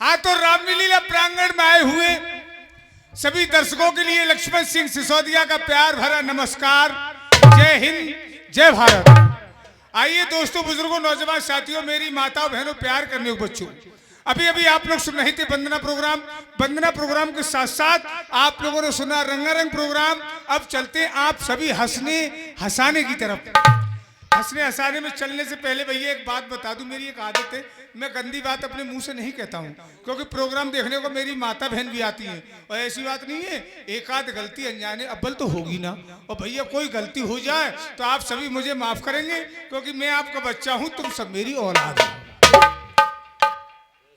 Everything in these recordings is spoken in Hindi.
हाँ, तो रामलीला प्रांगण में आए हुए सभी दर्शकों के लिए लक्ष्मण सिंह सिसोदिया का प्यार भरा नमस्कार। जय हिंद, जय भारत। आइए दोस्तों, बुजुर्गों, नौजवान साथियों, मेरी माताओं बहनों, प्यार करने को बच्चों, अभी अभी आप लोग सुन रहे थे वंदना प्रोग्राम। वंदना प्रोग्राम के साथ साथ आप लोगों ने सुना रंगारंग प्रोग्राम। अब चलते आप सभी हंसने हंसाने की तरफ। हंसने हंसाने में चलने से पहले भैया एक बात बता दूं, मेरी एक आदत है, मैं गंदी बात अपने मुंह से नहीं कहता हूं, क्योंकि प्रोग्राम देखने को मेरी माता बहन भी आती हैं। और ऐसी बात नहीं है, एक आध गलती अनजाने अव्वल तो होगी ना। और भैया कोई गलती हो जाए तो आप सभी मुझे माफ करेंगे, क्योंकि मैं आपका बच्चा हूं, तुम सब मेरी औलाद हो।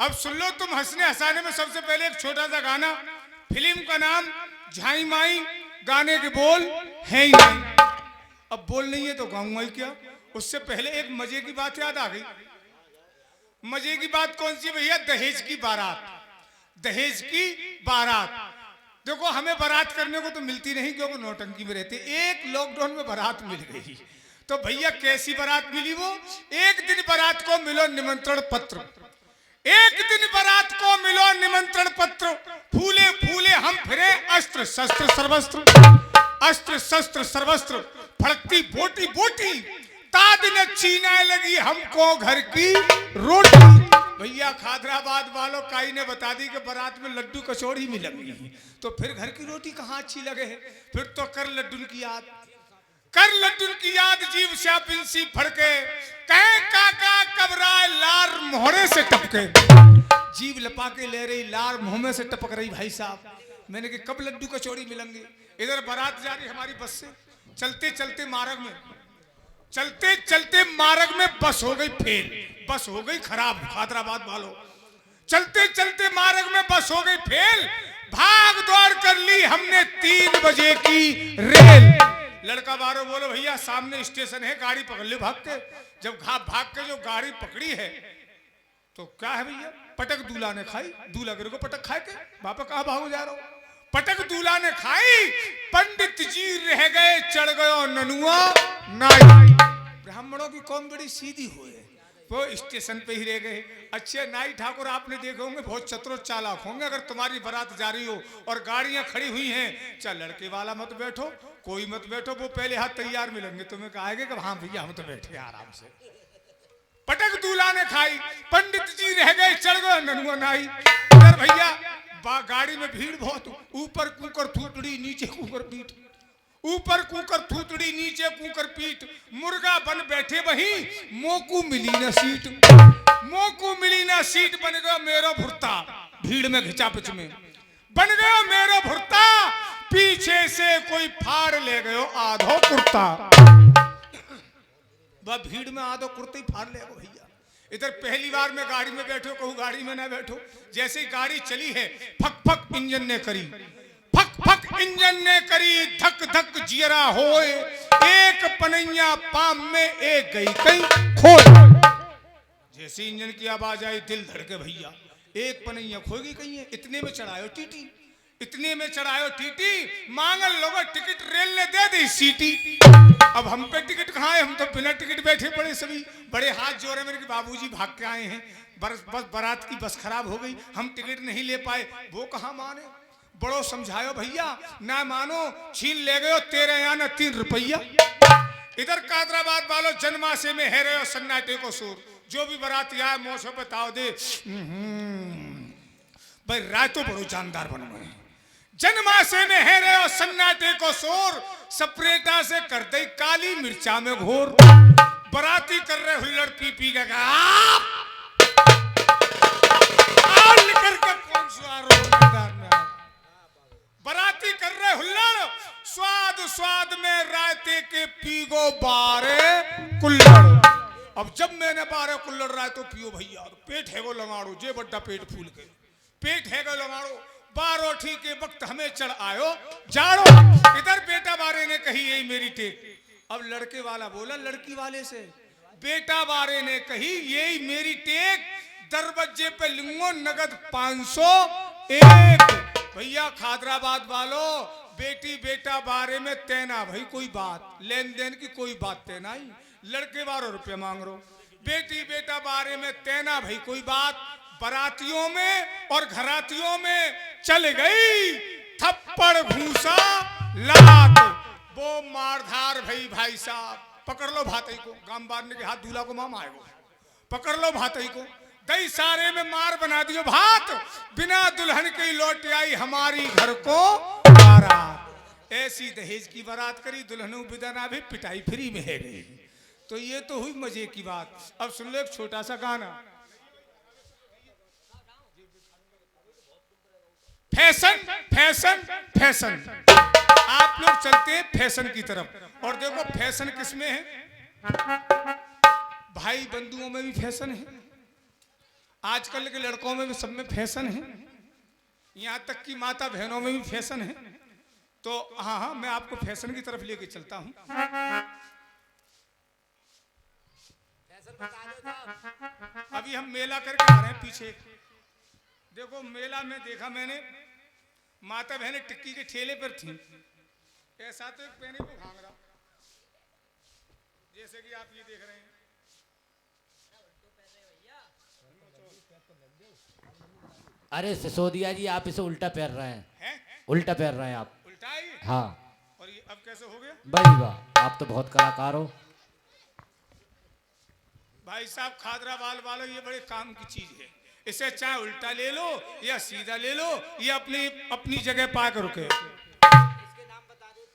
अब सुन लो तुम हंसने हंसाने में सबसे पहले एक छोटा सा गाना। फिल्म का नाम झाई माई, गाने के बोल है ही नहीं। अब बोल नहीं है तो गाऊंगा ही क्या। उससे पहले एक मजे की बात याद आ गई। मजे की बात कौन सी भैया? दहेज की बारात। दहेज की बारात। देखो, हमें बारात करने को तो मिलती नहीं, क्योंकि नौटंकी में रहते। एक लॉकडाउन में बारात मिल गई, तो भैया कैसी बारात मिली वो? एक दिन बारात को मिलो निमंत्रण पत्र, एक दिन बारात को मिलो निमंत्रण पत्र। फूले फूले हम फिरे अस्त्र शस्त्र सर्वस्त्र, अस्त्र शस्त्र सर्वस्त्र, फड़कती बोटी बोटी, ताद न छीने लगी हमको घर की रोटी। भैया खादराबाद वालों काई ने बता दी कि बारात में लड्डू कचौड़ी मिलेंगी, तो फिर घर की रोटी कहाँ अच्छी लगे है? फिर तो कर लड्डू की याद, कर लड्डू की याद, जीव श्यापिंसी फड़के, कहे काका कबराए लार मोहरे से टपके। जीव लपा के ले रही, लार मुंह में से टपक रही। भाई साहब, मैंने कि कब लड्डू कचौड़ी मिलेंगे? इधर बारात जा रही हमारी बस से, चलते चलते मार्ग में, चलते चलते मार्ग में बस हो गई फेल, बस हो गई खराब। हैदराबाद वालों, चलते चलते मार्ग में बस हो गई फेल। भाग दौड़ कर ली हमने 3 बजे की रेल। लड़का बारो बोलो भैया सामने स्टेशन है, गाड़ी पकड़ लो भाग के। जब भाग के जो गाड़ी पकड़ी है तो क्या है भैया? पटक दूल्हा ने खाई। दूल्हा को पटक खाए के बापा कहाँ भागो जा रहा हो? पटक दूल्हा ने खाई, पंडित जी रह गए, चढ़ गयो ननुआ नाई। ब्राह्मणों की कौन बड़ी सीधी हुई है, वो स्टेशन पे ही रह गए। अच्छे नाई ठाकुर आपने देखे होंगे, बहुत चतुर चालाक होंगे। अगर तुम्हारी बारात जा रही हो और गाड़ियां खड़ी हुई हैं, चल लड़के वाला मत बैठो, कोई मत बैठो, वो पहले हाथ तैयार मिलेंगे, तुम्हें कहेंगे कि हाँ भैया हम तो बैठे आराम से। पटक दूल्हा ने खाई, पंडित जी रह गए, चढ़ गए ननुआ नाई। इधर भैया गाड़ी में भीड़ बहुत, ऊपर कुकर थूतड़ी नीचे कुकर पीठ, ऊपर कुकर थूतड़ी नीचे कुकर पीठ। मुर्गा बन बैठे वहीं, मोकू मिली ना सीट, मोकू मिली ना सीट। बन गया मेरो भुर्ता, भीड़ में घिचा पिच में बन गया मेरो भुर्ता। पीछे से कोई फाड़ ले गयो आधो कुर्ता। वह भीड़ में आधो कुर्ते ही फाड़ ले गो भैया। इधर पहली बार में गाड़ी में बैठो, कहूँ गाड़ी में ना बैठो। जैसे ही गाड़ी चली है, फक फक इंजन ने करी, फक फक इंजन ने करी, धक धक जियरा होए, एक पनैया पाम में एक गई कहीं खोए। जैसे इंजन की आवाज आई, दिल धड़के भैया, एक पनैया खो गई कहीं है। इतने में चढ़ायो टीटी, इतने में चढ़ायो टीटी, मांगल लोगों टिकट रेल ने दे दी सीटी। अब हम पे टिकट कहाँ है? हम तो बिना टिकट बैठे पड़े सभी। बड़े हाथ जोड़े मेरे बाबूजी भाग के आए हैं, बस बारात की बस खराब हो गई, हम टिकट नहीं ले पाए। वो कहाँ माने, बड़ो समझायो भैया, ना मानो, छीन ले गयो तेरे यहाँ ना 3 रुपया। इधर कादराबाद वालों जन्माशे में है रहे सन्नाटे को शोर। जो भी बाराती आए मौसम बताओ दे भाई, राय तो बड़ो जानदार बन गए। जन्माशे में है रहे सन्नाटे को शोर, सपरेटा से कर दे काली मिर्चा में घोर। बराती कर रहे हुल्लड़ पी पी का निकल के कौन बराती कर रहे हुल्लड़, स्वाद स्वाद में रायते के पीगो बारे कुल्लड़। अब जब मैंने 12 कुल्लड़ रायतो पियो भैया, पेट है वो लंगाड़ो, जे बड्डा पेट फूल के, पेट है वो लंगाड़ो। 12 के वक्त हमें चढ़ आयो जाड़ो। इधर बेटा बारे ने कही यही मेरी टेक। अब लड़के वाला बोला लड़की वाले से, बेटा बारे ने कही यही मेरी टेक, दरवाजे पे लूंगो नगद 501। भैया खादराबाद वालों, बेटी बेटा बारे में तैना भाई कोई बात, लेन देन की कोई बात तैना ही। लड़के 12 रुपये मांग रो, बेटी बेटा बारे में तैना भाई कोई बात, बरातियों में और घरातियों में चल गई थप्पड़ घूसा लात। वो मारधार भाई साहब, पकड़ लो भातई को, गाम बांधने के हाथ दूल्हा को माम आएगा, पकड़ लो भातई को, गई सारे में मार बना दियो भात। बिना दुल्हन के लौट आई हमारी घर को बारात। ऐसी दहेज की बारात करी, दुल्हनों बिदना भी पिटाई फ्री में है गई। तो ये तो हुई मजे की बात। अब सुन लो एक छोटा सा गाना। फैशन फैशन फैशन, आप लोग चलते हैं फैशन की तरफ। और देखो फैशन किसमें है, भाई बंधुओं में भी फैशन है, आजकल के लड़कों में भी, सब में फैशन है, यहाँ तक कि माता बहनों में भी फैशन है। तो हाँ हाँ, मैं आपको फैशन की तरफ लेके चलता हूँ। अभी हम मेला करके आ रहे हैं पीछे। देखो मेला में देखा मैंने, माता बहनें टिक्की के ठेले पर थी, ऐसा तो एक पहने को घाघरा, जैसे कि आप ये देख रहे हैं। अरे सिसोदिया जी, आप इसे उल्टा पहन रहे हैं, उल्टा पहन रहे हैं आप। उल्टा है ये? हाँ। और ये अब कैसे हो गया? भाई वाह, आप तो बहुत कलाकार हो भाई साहब। खादरा बाल वालों, ये बड़े काम की चीज है। इसे चाहे उल्टा ले लो या सीधा ले लो, ये अपनी अपनी जगह पाकर रुके।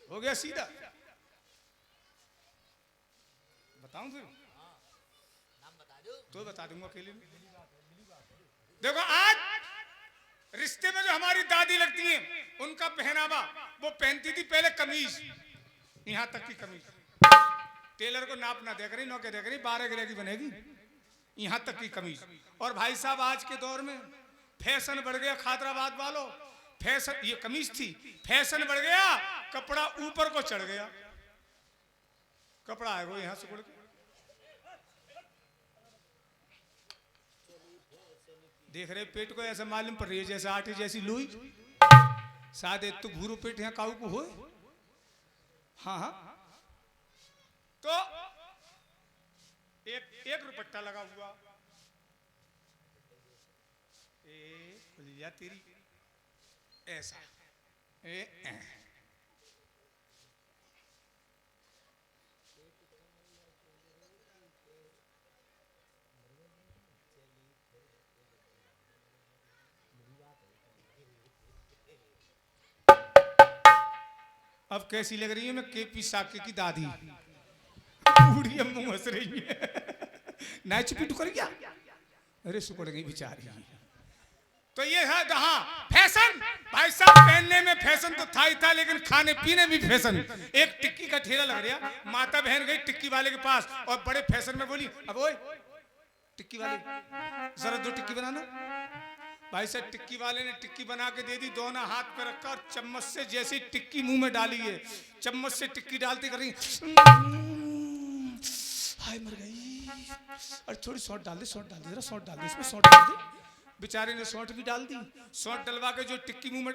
हो गया सीधा, बताऊं फिर? तो बता दूंगा अकेले में। देखो आज रिश्ते में जो हमारी दादी लगती हैं, उनका पहनावा, वो पहनती थी पहले कमीज, यहां तक की कमीज, टेलर को नाप ना देकर, नौ के देकर 12 गिरे की बनेगी, यहां तक की कमीज। और भाई साहब आज के दौर में फैशन बढ़ गया, खादराबाद वालों, फैशन, ये कमीज थी, फैशन बढ़ गया, कपड़ा ऊपर को चढ़ गया, कपड़ा आएगा यहां से उड़ के। देख रहे पेट को, ऐसा मालूम पड़ रही है जैसे आटे जैसी लोई, सादे तो भूरो पेट यहाँ काऊ को हो। हाँ हाँ, तो एक रुपट्टा लगा हुआ, खुलिया तेरी ऐसा, अब कैसी लग रही है? मैं केपी साके की दादी, बूढ़ी अम्मू हंस रही है। ना चुपी टुकर गया, अरे सुकड़ गई बेचारी। तो ये है हाँ फैशन। भाई साहब पहनने में फैशन तो था ही था, लेकिन खाने पीने में भी फैशन। एक टिक्की का ठेला लग गया, माता बहन गई टिक्की वाले के पास और बड़े फैशन में बोली, अब ओए टिक्की वाले जरा 2 टिक्की बनाना। भाई साहब टिक्की वाले ने टिक्की बना के दे दी, दोनों हाथ पे रखा और चम्मच से जैसी टिक्की मुंह में डाली है, चम्मच से टिक्की डालती कर रही, हाय मर गई। और थोड़ी सॉल्ट डाल दे, सॉल्ट डाल दे, जरा सॉल्ट डाल दे, इसमें सॉल्ट डाल दे। बेचारे ने सॉल्ट भी डाल दी, सॉल्ट डलवा के जो टिक्की मुंह में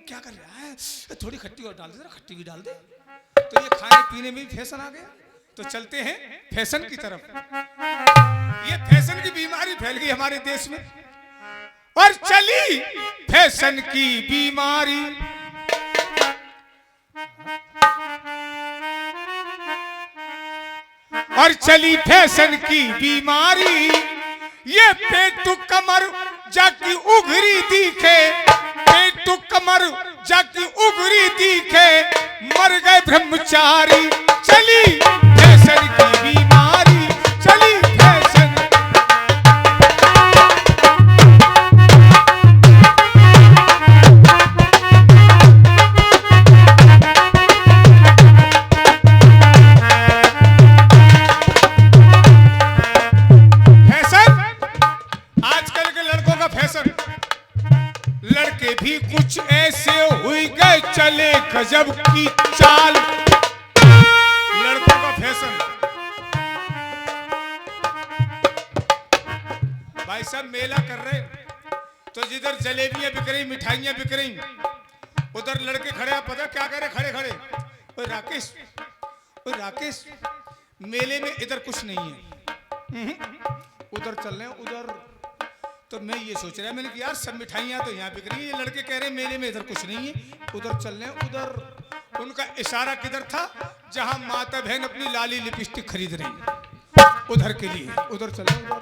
क्या कर रहा है, थोड़ी खट्टी और डाल दे, जरा खट्टी भी डाल दे। तो ये खाने पीने में भी फैशन आ गया। तो चलते हैं फैशन की तरफ। ये फैशन की बीमारी फैल गई हमारे देश में, और चली फैशन की बीमारी। और चली फैशन की बीमारी, ये पेटू कमर जाकी उघरी दिखे, पेटू कमर जाकी उघरी दिखे, मर गए ब्रह्मचारी। चली फैशन की बीमारी, चली फैशन। लड़के भी कुछ ऐसे हुई गए चले गजब की चाल, लड़कों का फैशन। भाई साहब मेला कर रहे, तो जिधर जलेबियां बिक रही, मिठाइयां बिक रही, उधर लड़के खड़े, आप पता क्या कह रहे? खड़े खड़े, ओए राकेश, ओए राकेश, मेले में इधर कुछ नहीं है, उधर चल रहे हैं, उधर तो मैं ये सोच रहा मैंने कि यार सब मिठाइयाँ तो यहाँ बिक रही है, ये लड़के कह रहे हैं मेले में इधर कुछ नहीं है, उधर चल रहे हैं। उधर उनका इशारा किधर था? जहाँ माता बहन अपनी लाली लिपस्टिक खरीद रही है, उधर के लिए उधर चले। उधर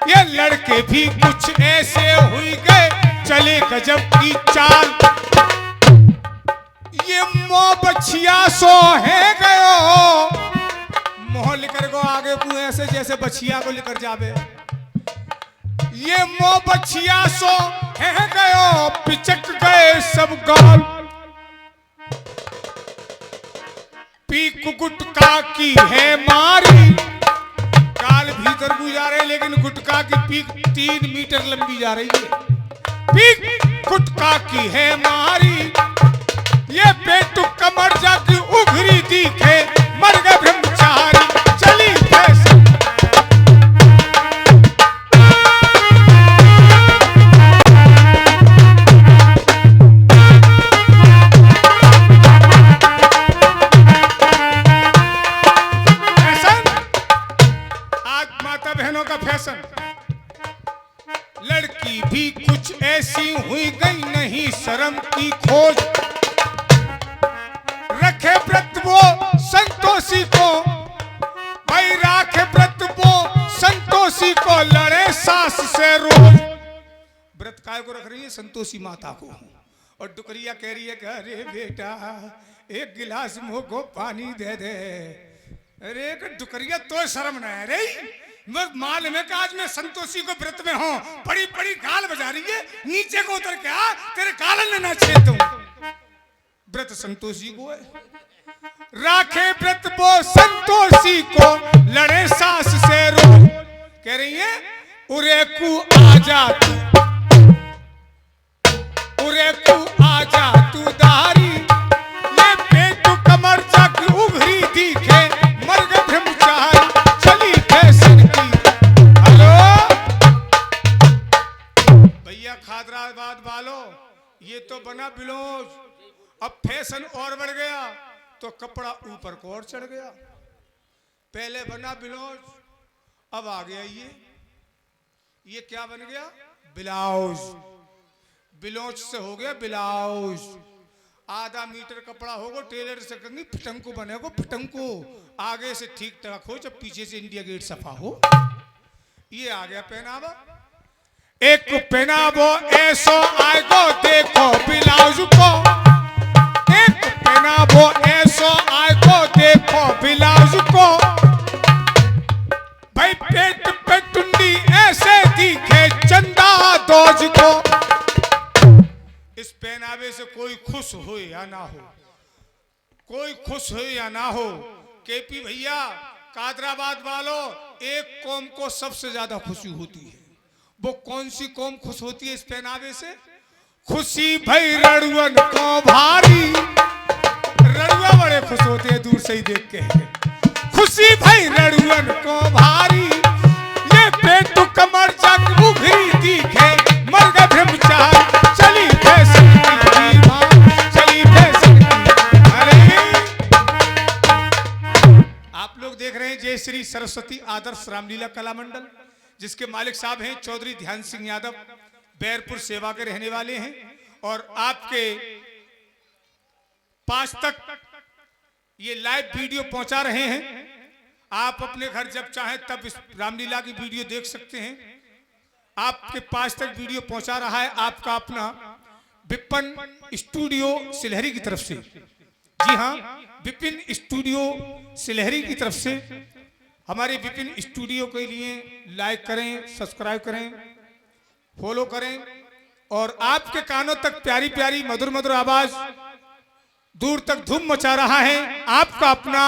ये लड़के भी कुछ ऐसे हुई गए, चले गजब की चाल। ये मोह बछिया सो है गयो, मोह लिकर को आगे को ऐसे जैसे बछिया को लेकर जावे। ये मोह बछिया सो है गयो, पिचक गए सब गाल। पीक गुटका की है मारी, गाल भीतर गुजा रहे लेकिन गुटका की पीक 3 मीटर लंबी जा रही है। पीक गुटका की है मारी, ये पेटु कमर जाकी उघरी दिखे, मर गए ब्रह्मचारी चली फैशन। फैशन लड़की भी कुछ ऐसी हुई गई, नहीं शर्म की खोज। रखे व्रत वो संतोषी को, भाई राखे व्रत वो संतोषी को, लड़े सास से रोज। व्रत काय को रख रही है? संतोषी माता को। और डुकरिया कह रही है कि अरे बेटा एक गिलास मुंह को पानी दे दे। अरे डुकरिया तो शर्म ना है रे, माल में आज मैं संतोषी को व्रत में हूँ, बड़ी बड़ी गाल बजा रही है, नीचे को उतर के आ, तेरे गालन ना छेद दूं। व्रत संतोषी को है, राखे व्रत वो संतोषी को, लड़े सास से रोज। कह रही है उरेकू आजा तू, उरेकू आजा तू दारी, ये पेटु कमर जाक उभरी दिखे, मर गए ब्रह्मचारी चली फैशन की। हेलो भैया खादराबाद वालों, ये तो बना बिलोज, अब फैशन और बढ़ गया तो कपड़ा ऊपर को और चढ़ गया। पहले बना बिलोज, अब आ गया ये क्या बन गया? ब्लाउज। बिलोज से हो गया ब्लाउज। आधा मीटर कपड़ा होगा, टेलर से कहेंगे फिटंकू बनेगा, फिटंकू आगे से ठीक ठाक हो, जब पीछे से इंडिया गेट सफा हो। ये आ गया पहनावा। एक पहनावो ऐसो आएगो, देखो ब्लाउज को, एक पहनावो ऐसो आएगो, देखो ब्लाउज को, भाई पेट पे टुंडी ऐसे दिखे चंदा दोज को। इस पहनावे से कोई खुश हो या ना हो, कोई खुश हो या ना हो, केपी भैया कादराबाद वालों, एक कौम को सबसे ज्यादा खुशी होती है। वो कौन सी कौम खुश होती है इस पहनावे से? खुशी भई रड़ुअन को भारी, रड़ुआ बड़े खुश होते हैं दूर से ही देख के। खुशी भई रड़ुअन को भारी, ये पेटु कमर जाक उघरी दिखे, मर गए ब्रह्मचारी चली फैशन की मां, चली फैशन की। अरे आप लोग देख रहे हैं जय श्री सरस्वती आदर्श रामलीला कला मंडल, जिसके मालिक साहब हैं चौधरी ध्यान सिंह यादव, बैरपुर सेवा के रहने वाले हैं, और आपके पास तक ये लाइव वीडियो पहुंचा रहे हैं। आप अपने घर जब चाहें तब इस रामलीला की वीडियो देख सकते हैं। आपके पास तक वीडियो पहुंचा रहा है आपका अपना विपिन स्टूडियो सिलहरी की तरफ से। जी हाँ, विपिन स्टूडियो सिलहरी की तरफ से। हमारे विपिन स्टूडियो के लिए लाइक करें, सब्सक्राइब करें, फॉलो करें, और आपके कानों तक प्यारी प्यारी मधुर मधुर आवाज दूर तक धूम मचा रहा है आपका अपना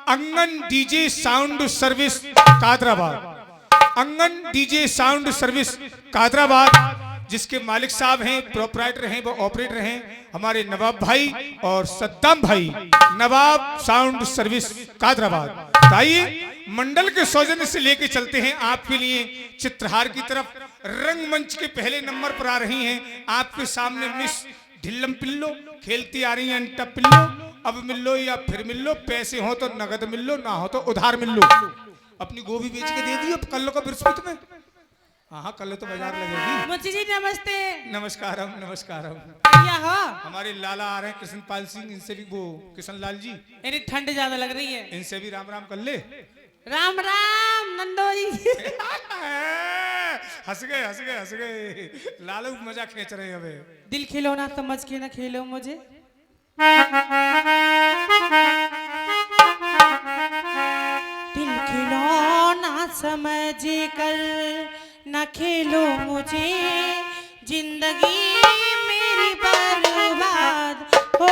अंगन डीजे साउंड सर्विस कादराबाद। अंगन डीजे साउंड सर्विस कादराबाद, जिसके मालिक साहब हैं, प्रोपराइटर हैं, वो ऑपरेटर हैं हमारे नवाब भाई और सद्दाम भाई, नवाब साउंड सर्विस कादराबाद। आइए मंडल के सौजन्य से लेके चलते हैं आपके लिए चित्रहार की तरफ। रंगमंच के पहले नंबर पर आ रही हैं आपके सामने मिस ढिल्लम पिल्लो, खेलती आ रही हैं अंटा पिल्लो। अब मिल लो या फिर मिल लो, पैसे हो तो नगद मिल लो, ना हो तो उधार मिल लो। अपनी गोभी बेच के दे दी अब कल को बृहस्पति में, हाँ कल तो बाजार लगेगी। मुझे जी नमस्ते। नमस्कारम नमस्कारम। क्या हो? हमारे लाला आ रहे हैं कृष्णपाल सिंह, इनसे भी वो कृष्ण लाल जी, इन्हें ठंड ज्यादा लग रही है। इनसे भी राम राम कर ले। राम राम नंदो जी। हंस गए हंस गए हंस गए, लालू मजा खींच रहे हैं अबे। दिल खिलौना समझ के ना खेलो मुझे। दिल खिलौना समझ कर न खेलो मुझे, जिंदगी मेरी बर्बाद हो